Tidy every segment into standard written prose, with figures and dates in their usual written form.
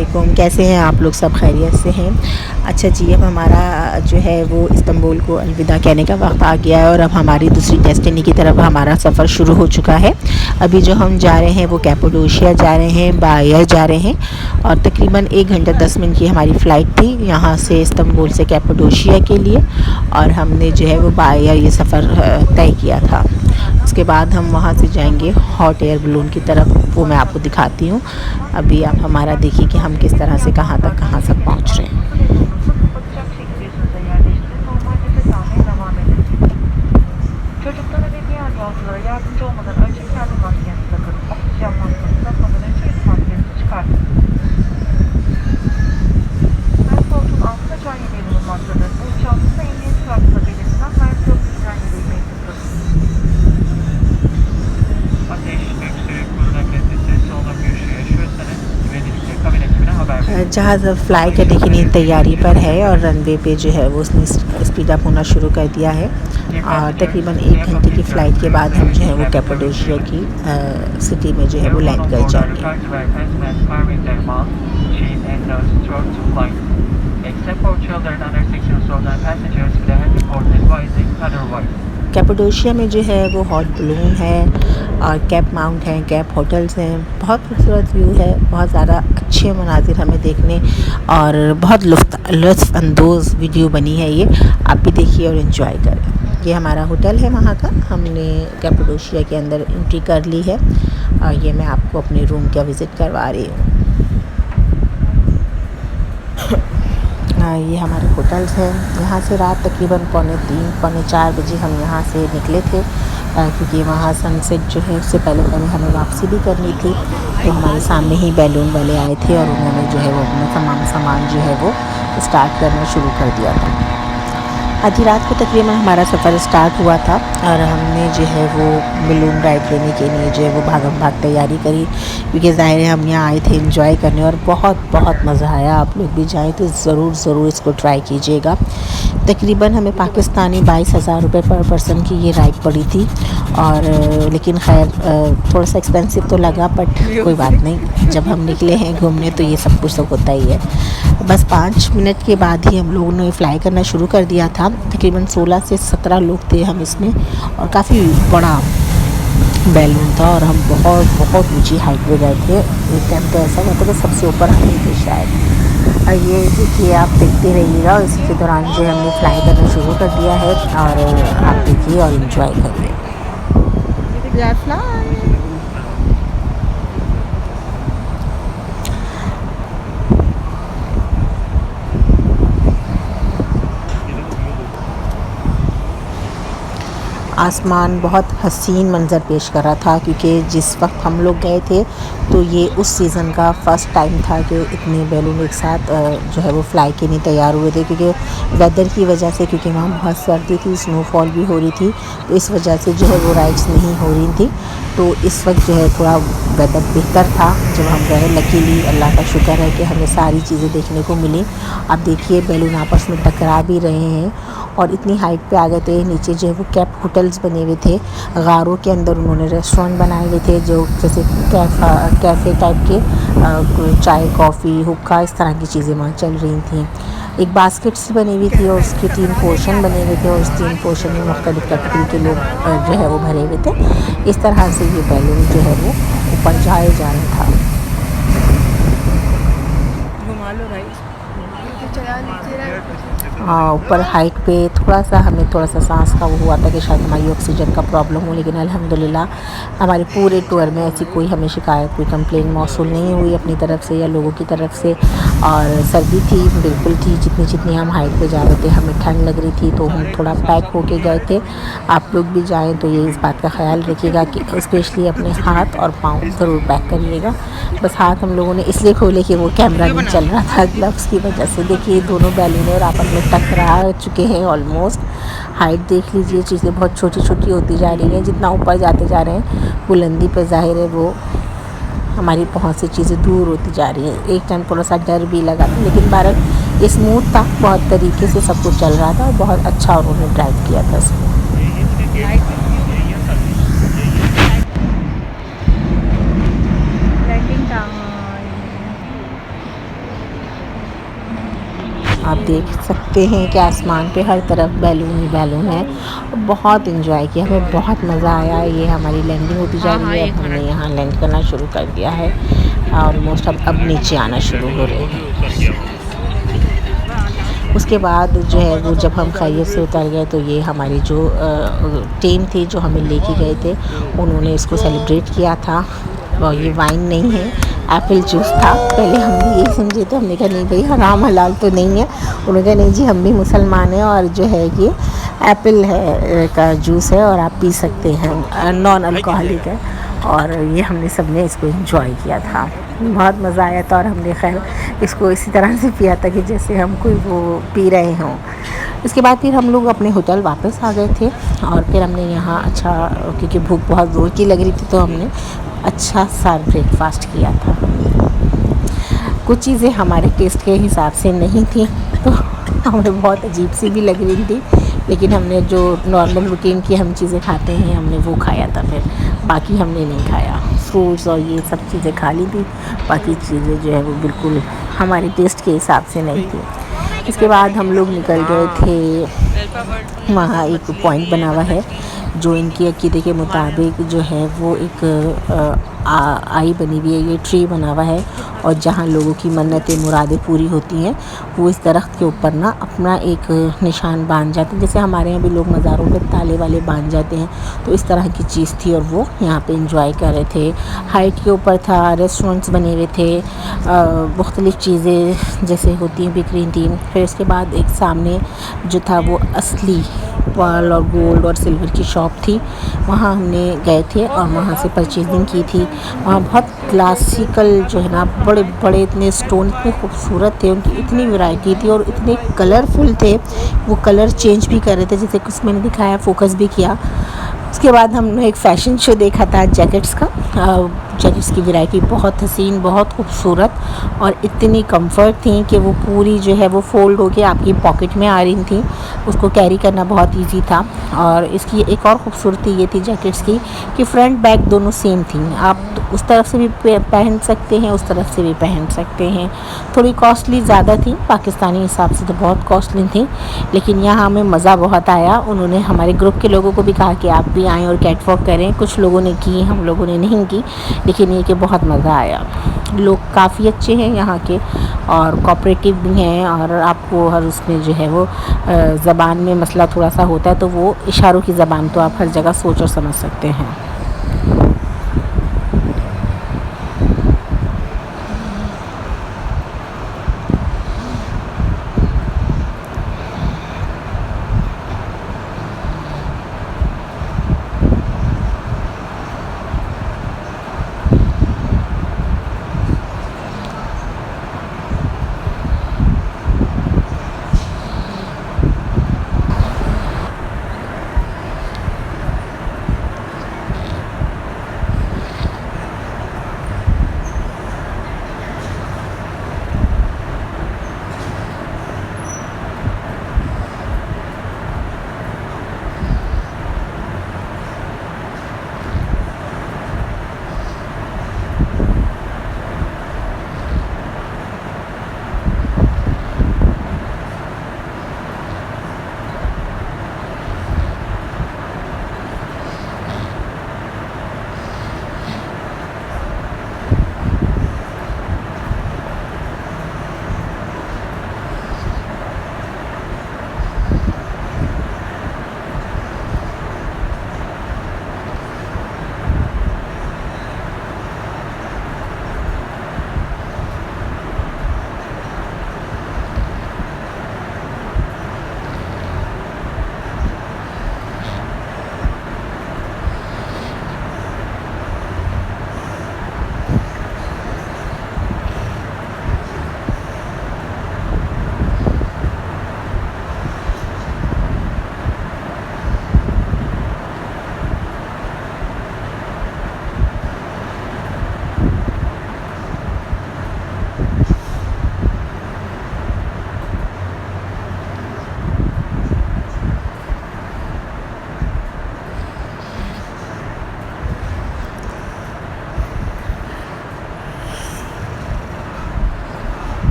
वालेकुम, कैसे हैं आप लोग? सब खैरियत से हैं? अच्छा जी, अब हमारा जो है वो इस्तांबुल को अलविदा कहने का वक्त आ गया है और अब हमारी दूसरी डेस्टिनी की तरफ हमारा सफ़र शुरू हो चुका है। अभी जो हम जा रहे हैं वो कैपाडोशिया जा रहे हैं, बायर जा रहे हैं और तकरीबन 1 घंटा 10 मिनट की हमारी फ़्लाइट थी यहाँ से इस्तांबुल से कैपाडोशिया के लिए, और हमने जो है वो बायर ये सफ़र तय किया था। उसके बाद हम वहाँ से जाएंगे हॉट एयर बलून की तरफ, वो मैं आपको दिखाती हूँ। अभी आप हमारा देखिए कि हम किस तरह से कहाँ तक पहुँच रहे हैं। Çocuklara ve diğer yolculara yardımcı olmadan önce kendi maskenizi takın. Oksijen maskesi takmadan önce üst maskenizi çıkartın. Ön koltuğun altında can yeleği bulunmaktadır. Bu uçağımızda emniyet kartında belirtilen merkez oksijen yeleği mevcuttur. Ateş, öksürük, burun akreditesi, solunum güçlüğü yaşıyorsanız ivedilikle kabin ekibine haber verin. जहाज़ अब fly करने के लिए तैयारी पर है और runway पे जो है वो उसने स्पीड अप होना शुरू कर दिया है। और तकरीबन 1 घंटे की फ़्लाइट के बाद हम जो है वो कैपाडोशिया की सिटी में जो है वो लैंड कर जाएंगे। Except for children under 6 years old and passengers with a heavy port advising otherwise. कैपाडोशिया में जो है वो हॉट बलून है और कैप माउंट हैं, कैप होटल्स हैं। बहुत खूबसूरत व्यू है, बहुत ज़्यादा अच्छे मनाजिर हमें देखने और बहुत लुत्फ़अंदोज़ वीडियो बनी है ये। आप भी देखिए और इन्जॉय करें। ये हमारा होटल है वहाँ का, हमने कैपाडोशिया के अंदर एंट्री कर ली है और ये मैं आपको अपने रूम का विज़िट करवा रही हूँ। ये हमारे होटल्स हैं। यहाँ से रात तकरीबन 3:45 पौने 4 बजे हम यहाँ से निकले थे, क्योंकि वहाँ सनसेट जो है उससे पहले हमें वापसी भी करनी थी। तो हमारे सामने ही बैलून वाले आए थे और उन्होंने जो है वो अपना सामान जो है वो स्टार्ट करना शुरू कर दिया था। आधी रात को तकरीबन हमारा सफ़र स्टार्ट हुआ था और हमने जो है वो बलून राइड लेने के लिए जो है वो भागम भाग तैयारी करी, क्योंकि ज़ाहिर है हम यहाँ आए थे एंजॉय करने और बहुत मज़ा आया। आप लोग भी जाएँ तो ज़रूर इसको ट्राई कीजिएगा। तकरीबन हमें पाकिस्तानी 22,000 रुपये पर पर्सन की ये राइड पड़ी थी और लेकिन खैर थोड़ा सा एक्सपेंसिव तो लगा, बट कोई बात नहीं, जब हम निकले हैं घूमने तो ये सब कुछ तो होता ही है। बस 5 मिनट के बाद ही हम लोगों ने फ्लाई करना शुरू कर दिया था। तकरीबन 16 से 17 लोग थे हम इसमें और काफ़ी बड़ा बैलून था और हम बहुत ऊंची हाइट पे गए थे। एक टाइम तो ऐसा लगता था सबसे ऊपर हम ही थे शायद। और ये देखिए, आप देखते रहिएगा, इसी के दौरान जो हमने फ्लाई करना शुरू कर दिया है और आप देखिए और इन्जॉय करिए। आसमान बहुत हसीन मंज़र पेश कर रहा था, क्योंकि जिस वक्त हम लोग गए थे तो ये उस सीज़न का फ़र्स्ट टाइम था कि इतने बैलून एक साथ जो है वो फ्लाई के लिए तैयार हुए थे, क्योंकि वेदर की वजह से, क्योंकि वहाँ बहुत सर्दी थी, स्नोफॉल भी हो रही थी, तो इस वजह से जो है वो राइड्स नहीं हो रही थी। तो इस वक्त जो है थोड़ा वेदर बेहतर था जब हम गए। लकीली अल्लाह का शुक्र है कि हमें सारी चीज़ें देखने को मिली। आप देखिए बैलून आपस में टकरा भी रहे हैं और इतनी हाइट पे आ गए थे। नीचे जो है वो कैप होटल्स बने हुए थे, गारों के अंदर उन्होंने रेस्टोरेंट बनाए हुए थे, जो जैसे कैफ़े टाइप के, चाय कॉफ़ी हुक्का इस तरह की चीज़ें वहाँ चल रही थी। एक बास्केट सी बनी हुई थी और उसके 3 पोर्शन बने हुए थे और उस 3 पोर्शन में मुख्तलिफ़ कैटेगरी के लोग जो है वो भरे हुए थे। इस तरह से ये बैलून जो है वो ऊपर जाया जा रहा था। हाँ, ऊपर हाइट पे थोड़ा सा सांस का वो हुआ था कि शायद हमारी ऑक्सीजन का प्रॉब्लम हो, लेकिन अल्हम्दुलिल्लाह हमारे पूरे टूर में ऐसी कोई हमें शिकायत, कोई कंप्लेन मौसूल नहीं हुई अपनी तरफ से या लोगों की तरफ से। और सर्दी थी बिल्कुल थी, जितनी हम हाइट पे जा रहे थे हमें ठंड लग रही थी, तो हम थोड़ा पैक होके गए थे। आप लोग भी जाएँ तो ये इस बात का ख्याल रखिएगा कि स्पेशली अपने हाथ और पाँव ज़रूर पैक करिएगा। बस हाथ हम लोगों ने इसलिए खोले कि वो कैमरा नहीं चल रहा था ग्लव्स की वजह से। देखिए दोनों बैलून और आपस में टकरा चुके हैं ऑलमोस्ट। हाइट देख लीजिए, चीज़ें बहुत छोटी जा रही हैं। जितना ऊपर जाते जा रहे हैं बुलंदी पर ज़ाहिर है वो हमारी पहुंच से चीज़ें दूर होती जा रही हैं। एक टाइम थोड़ा सा डर भी लगा था, लेकिन बहरहाल स्मूथ था, बहुत तरीके से सब कुछ चल रहा था और बहुत अच्छा उन्होंने ड्राइव किया था इसमें। आप देख सकते हैं कि आसमान पे हर तरफ बैलून ही बैलून है। बहुत एंजॉय किया, हमें बहुत मज़ा आया। ये हमारी लैंडिंग होती जा रही है, अब हमने यहाँ लैंड करना शुरू कर दिया है। ऑलमोस्ट अब नीचे आना शुरू हो रहे हैं। उसके बाद जो है वो जब हम खैरियत से उतर गए तो ये हमारी जो टीम थी जो हमें लेके गए थे, उन्होंने इसको सेलिब्रेट किया था। और ये वाइन नहीं है, एप्पल जूस था। पहले हम भी यही समझे थे, हमने कहा नहीं भाई हराम हलाल तो नहीं है। उन्होंने कहा नहीं जी हम भी मुसलमान हैं और जो है ये एप्पल है का जूस है और आप पी सकते हैं, नॉन अल्कोहलिक है। और ये हमने सब ने इसको एंजॉय किया था, बहुत मज़ा आया था। और हमने खैर इसको इसी तरह से पिया था कि जैसे हम कोई वो पी रहे हों। इसके बाद फिर हम लोग अपने होटल वापस आ गए थे और फिर हमने यहाँ अच्छा, क्योंकि भूख बहुत ज़ोर की लग रही थी, तो हमने अच्छा सा ब्रेकफास्ट किया था। कुछ चीज़ें हमारे टेस्ट के हिसाब से नहीं थी तो हमें बहुत अजीब सी भी लग रही थी, लेकिन हमने जो नॉर्मल रूटीन की हम चीज़ें खाते हैं हमने वो खाया था। फिर बाकी हमने नहीं खाया, फ्रूट्स और ये सब चीज़ें खा ली थी। बाकी चीज़ें जो है वो बिल्कुल हमारे टेस्ट के हिसाब से नहीं थी। इसके बाद हम लोग निकल गए थे, वहाँ एक पॉइंट बना हुआ है जो इनकी अकीदे के मुताबिक जो है वो एक आई बनी हुई है, ये ट्री बना हुआ है। और जहाँ लोगों की मन्नतें मुरादें पूरी होती हैं वो इस दरख्त के ऊपर ना अपना एक निशान बांध जाते हैं। जैसे हमारे यहाँ भी लोग मज़ारों पे ताले वाले बांध जाते हैं, तो इस तरह की चीज़ थी और वो यहाँ पे एंजॉय कर रहे थे। हाइट के ऊपर था, रेस्टोरेंट्स बने हुए थे, मुख्तलिफ़ चीज़ें जैसे होती हैं बिक्री थी। फिर उसके बाद एक सामने जो था वो असली पर्ल और गोल्ड और सिल्वर की शॉप थी, वहाँ हमने गए थे और वहाँ से परचेजिंग की थी। वहाँ बहुत क्लासिकल जो है ना, बड़े बड़े इतने स्टोन इतने खूबसूरत थे, उनकी इतनी वैरायटी थी और इतने कलरफुल थे, वो कलर चेंज भी कर रहे थे जैसे कुछ मैंने दिखाया, फोकस भी किया। उसके बाद हमने एक फ़ैशन शो देखा था जैकेट्स का। जैकेट्स की वैरायटी बहुत हसीन, बहुत खूबसूरत और इतनी कंफर्ट थी कि वो पूरी जो है वो फ़ोल्ड होके आपकी पॉकेट में आ रही थी, उसको कैरी करना बहुत इजी था। और इसकी एक और खूबसूरती ये थी जैकेट्स की कि फ्रंट बैक दोनों सेम थी, आप उस तरफ से भी पहन सकते हैं, उस तरफ से भी पहन सकते हैं। थोड़ी कॉस्टली ज़्यादा थी, पाकिस्तानी हिसाब से तो बहुत कॉस्टली थी, लेकिन यहाँ हमें मज़ा बहुत आया। उन्होंने हमारे ग्रुप के लोगों को भी कहा कि आप भी आएँ और कैटवॉक करें। कुछ लोगों ने की, हम लोगों ने नहीं की, लेकिन ये कि बहुत मज़ा आया। लोग काफ़ी अच्छे हैं यहाँ के और कोऑपरेटिव भी हैं। और आपको हर उसमें जो है वो ज़बान में मसला थोड़ा सा होता है तो वो इशारों की ज़बान तो आप हर जगह सोच और समझ सकते हैं।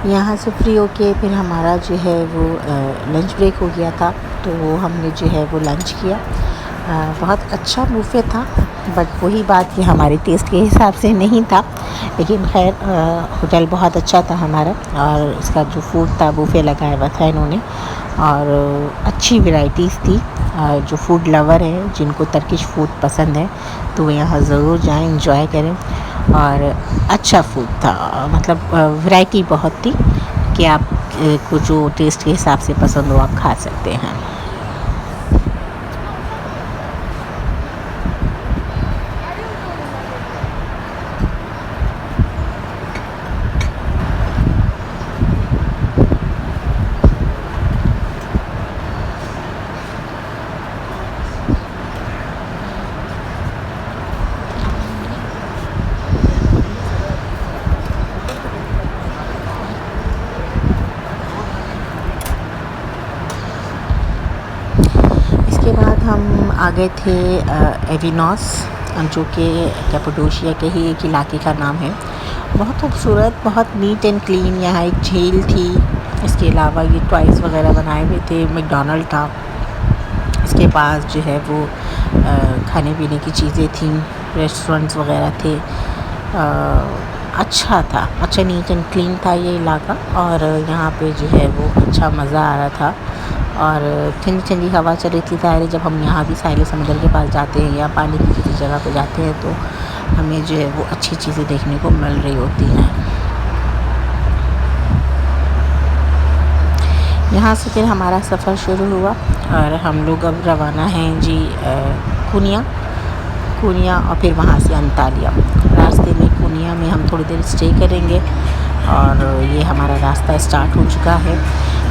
यहाँ से फ्री होके फिर हमारा जो है वो लंच ब्रेक हो गया था, तो हमने जो है वो लंच किया। बहुत अच्छा बुफ़े था, बट वही बात कि हमारे टेस्ट के हिसाब से नहीं था, लेकिन खैर होटल बहुत अच्छा था हमारा, और उसका जो फूड था बुफ़े लगाया हुआ था इन्होंने, और अच्छी वैरायटीज़ थी। जो फूड लवर हैं, जिनको टर्किश फूड पसंद है, तो वो यहाँ ज़रूर जाएं, एंजॉय करें। और अच्छा फूड था, मतलब वैरायटी बहुत थी कि आप को जो टेस्ट के हिसाब से पसंद हो आप खा सकते हैं। इसके बाद हम आ गए थे एविनॉस, जो कि कैपाडोशिया के ही एक इलाके का नाम है। बहुत खूबसूरत, बहुत नीट एंड क्लीन। यहाँ एक झील थी, इसके अलावा ये टॉयज़ वगैरह बनाए हुए थे, मैकडॉनल्ड था, इसके पास जो है वो खाने पीने की चीज़ें थीं, रेस्टोरेंट्स वगैरह थे। अच्छा था, अच्छा नीट एंड क्लीन था ये इलाका, और यहाँ पे जो है वो अच्छा मज़ा आ रहा था, और ठंडी ठंडी हवा चल रही थी। ज़ाहिर है जब हम यहाँ भी साहिल समुद्र के पास जाते हैं या पानी की किसी जगह पे जाते हैं, तो हमें जो है वो अच्छी चीज़ें देखने को मिल रही होती हैं। यहाँ से फिर हमारा सफ़र शुरू हुआ, और हम लोग अब रवाना हैं जी कुनिया, और फिर वहाँ से अंतालिया। रास्ते में कुनिया में हम थोड़ी देर स्टे करेंगे, और ये हमारा रास्ता स्टार्ट हो चुका है।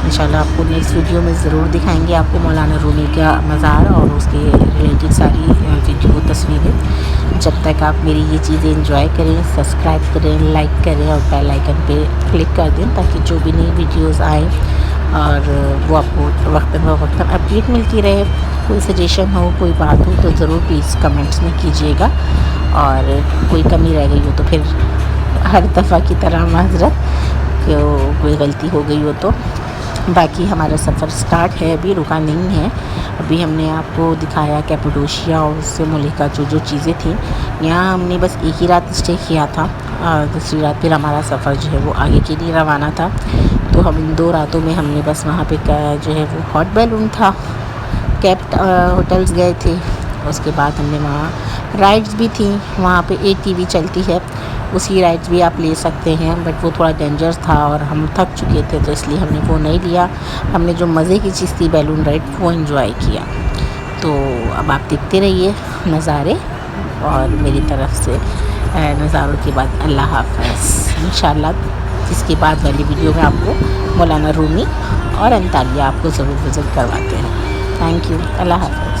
इंशाल्लाह आपको नेक्स्ट वीडियो में ज़रूर दिखाएंगे आपको मौलाना रूमी का मज़ार और उसके रिलेटेड सारी वीडियो तस्वीरें। जब तक आप मेरी ये चीज़ें एंजॉय करें, सब्सक्राइब करें, लाइक करें और बेल आइकन पे क्लिक कर दें, ताकि जो भी नई वीडियोस आए और वो आपको वक्तन अपडेट मिलती रहे। कोई सजेशन हो, कोई बात हो, तो ज़रूर प्लीज़ कमेंट्स में कीजिएगा, और कोई कमी रह गई हो तो फिर हर दफ़ा की तरह माज़रत, कोई गलती हो गई हो तो। बाकी हमारा सफ़र स्टार्ट है, अभी रुका नहीं है। अभी हमने आपको दिखाया कैपाडोशिया और उससे मुल्का जो चीज़ें थी। यहाँ हमने बस एक ही रात स्टे किया था, और दूसरी रात फिर हमारा सफ़र जो है वो आगे के लिए रवाना था। तो हम इन 2 रातों में हमने बस वहाँ पे जो है वो हॉट बैलून था, कैप्ट होटल्स गए थे। उसके बाद हमने वहाँ राइड्स भी थी, वहाँ पे एक टीवी चलती है, उसी राइड्स भी आप ले सकते हैं, बट वो थोड़ा डेंजरस था और हम थक चुके थे, तो इसलिए हमने वो नहीं लिया। हमने जो मज़े की चीज़ थी बैलून राइड, वो एंजॉय किया। तो अब आप देखते रहिए नज़ारे, और मेरी तरफ से नज़ारों के बाद अल्लाह हाफ़िज़। इंशाल्लाह इसके बाद वाली वीडियो में आपको मौलाना रूमी और अंतालिया आपको ज़रूर विज़िट करवाते हैं। थैंक यू, अल्लाह हाफ़िज़।